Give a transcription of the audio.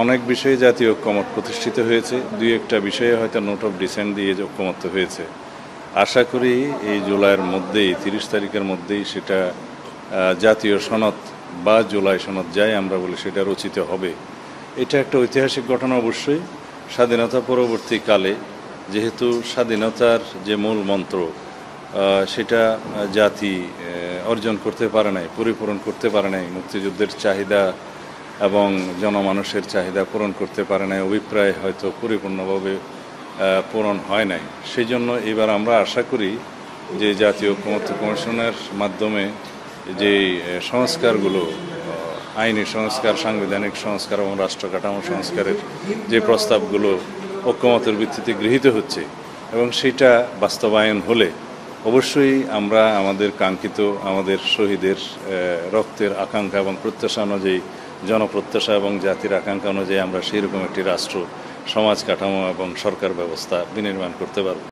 অনেক বিষয়ে জাতীয় ঐক্যমত প্রতিষ্ঠিত হয়েছে। দুই একটা বিষয়ে হয়তো নোট অফ ডিসেন্ট দিয়ে ঐক্যমত হয়েছে। আশা করি এই জুলাইয়ের মধ্যেই 30 তারিখের মধ্যেই সেটা জাতীয় সনদ বা জুলাই সনদ যাই আমরা বলি সেটা রচিত হবে। এটা একটা ঐতিহাসিক ঘটনা অবশ্যই। স্বাধীনতা পরবর্তীকালে যেহেতু স্বাধীনতার যে মূল মন্ত্র সেটা জাতি অর্জন করতে পারে নাই, পরিপূরণ করতে পারে নাই, মুক্তিযুদ্ধের চাহিদা এবং জনমানুষের চাহিদা পূরণ করতে পারে নাই, অভিপ্রায় হয়তো পরিপূর্ণভাবে পূরণ হয় নাই। সেই জন্য এবার আমরা আশা করি যে জাতীয় ঐক্যমত্য কমিশনের মাধ্যমে যে সংস্কারগুলো, আইনি সংস্কার, সাংবিধানিক সংস্কার এবং রাষ্ট্র কাঠামো সংস্কারের যে প্রস্তাবগুলো ঐক্যমতের ভিত্তিতে গৃহীত হচ্ছে এবং সেটা বাস্তবায়ন হলে অবশ্যই আমরা আমাদের কাঙ্ক্ষিত, আমাদের শহীদের রক্তের আকাঙ্ক্ষা এবং প্রত্যাশা অনুযায়ী, জনপ্রত্যাশা এবং জাতির আকাঙ্ক্ষা অনুযায়ী আমরা সেই রকম একটি রাষ্ট্র, সমাজ কাঠামো এবং সরকার ব্যবস্থা বিনির্মাণ করতে পারব।